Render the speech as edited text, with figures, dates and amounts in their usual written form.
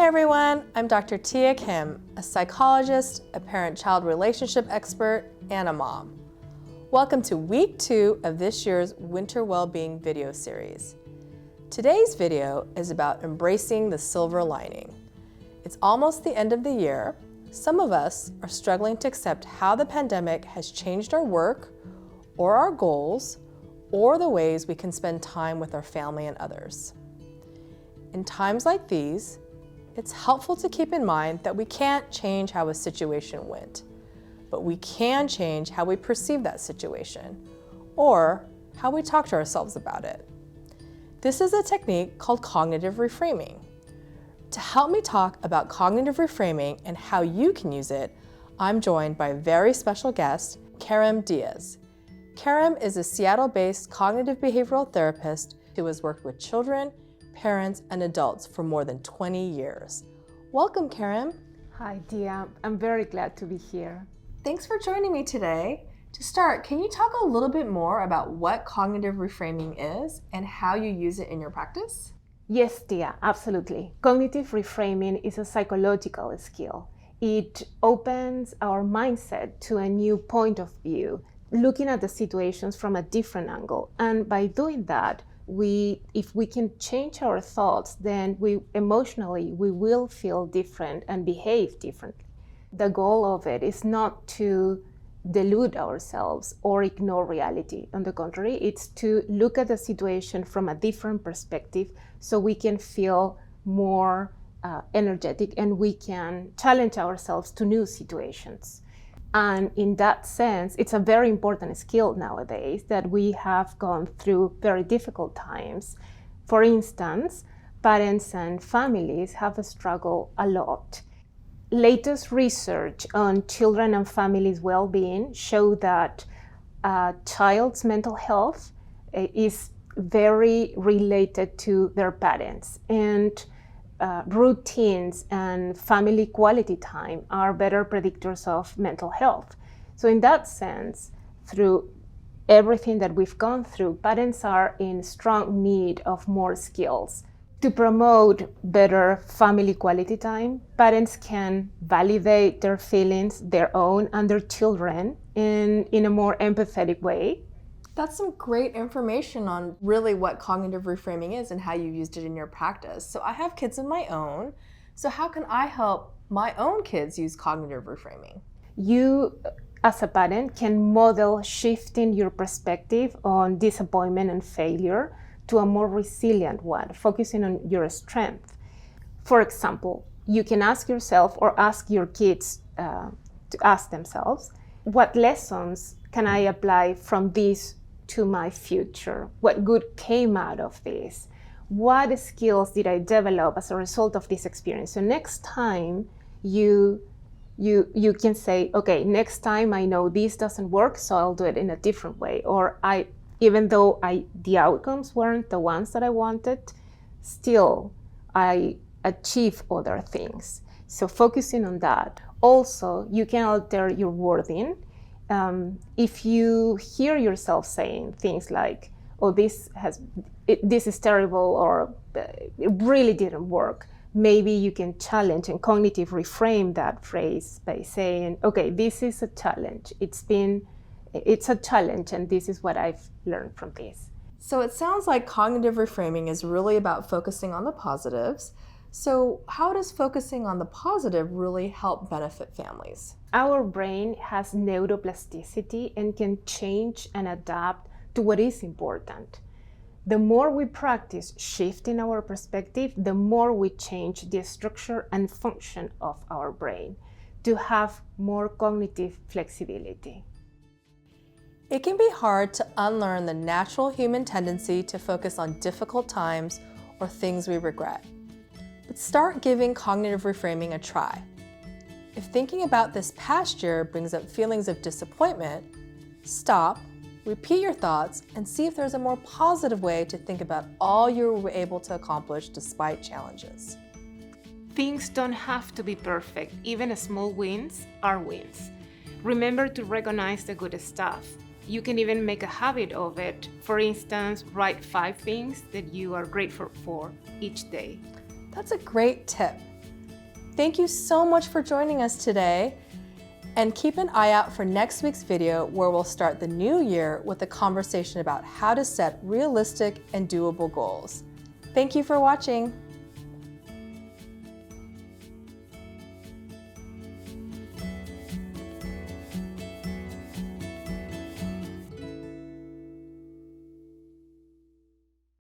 everyone, I'm Dr. Tia Kim, a psychologist, a parent-child relationship expert, and a mom. Welcome to week 2 of this year's Winter Wellbeing video series. Today's video is about embracing the silver lining. It's almost the end of the year. Some of us are struggling to accept how the pandemic has changed our work, or our goals, or the ways we can spend time with our family and others. In times like these, it's helpful to keep in mind that we can't change how a situation went, but we can change how we perceive that situation, or how we talk to ourselves about it. This is a technique called cognitive reframing. To help me talk about cognitive reframing and how you can use it, I'm joined by a very special guest, Karim Diaz. Karim is a Seattle-based cognitive behavioral therapist who has worked with children, parents, and adults for more than 20 years. Welcome, Karim. Hi, Dia. I'm very glad to be here. Thanks for joining me today. To start, can you talk a little bit more about what cognitive reframing is and how you use it in your practice? Yes, Dia, absolutely. Cognitive reframing is a psychological skill. It opens our mindset to a new point of view, looking at the situations from a different angle. And by doing that, if we can change our thoughts, then we will feel different and behave differently. The goal of it is not to delude ourselves or ignore reality. On the contrary, it's to look at the situation from a different perspective so we can feel more energetic and we can challenge ourselves to new situations. And in that sense, it's a very important skill nowadays that we have gone through very difficult times. For instance, parents and families have struggled a lot. Latest research on children and families' well-being show that a child's mental health is very related to their parents, and routines and family quality time are better predictors of mental health. So in that sense, through everything that we've gone through, parents are in strong need of more skills. To promote better family quality time, parents can validate their feelings, their own and their children, in a more empathetic way. That's some great information on really what cognitive reframing is and how you used it in your practice. So I have kids of my own. So how can I help my own kids use cognitive reframing? You, as a parent, can model shifting your perspective on disappointment and failure to a more resilient one, focusing on your strength. For example, you can ask yourself or ask your kids to ask themselves, what lessons can I apply from this to my future? What good came out of this? What skills did I develop as a result of this experience? So next time you can say, okay, next time I know this doesn't work, so I'll do it in a different way. Or even though the outcomes weren't the ones that I wanted, still I achieve other things. So focusing on that. Also, you can alter your wording. If you hear yourself saying things like, oh, this is terrible, or it really didn't work, maybe you can challenge and cognitive reframe that phrase by saying, okay, this is a challenge. It's a challenge, and this is what I've learned from this. So it sounds like cognitive reframing is really about focusing on the positives. So how does focusing on the positive really help benefit families? Our brain has neuroplasticity and can change and adapt to what is important. The more we practice shifting our perspective, the more we change the structure and function of our brain to have more cognitive flexibility. It can be hard to unlearn the natural human tendency to focus on difficult times or things we regret. But start giving cognitive reframing a try. If thinking about this past year brings up feelings of disappointment, stop, repeat your thoughts, and see if there's a more positive way to think about all you were able to accomplish despite challenges. Things don't have to be perfect. Even small wins are wins. Remember to recognize the good stuff. You can even make a habit of it. For instance, write 5 things that you are grateful for each day. That's a great tip. Thank you so much for joining us today. And keep an eye out for next week's video where we'll start the new year with a conversation about how to set realistic and doable goals. Thank you for watching.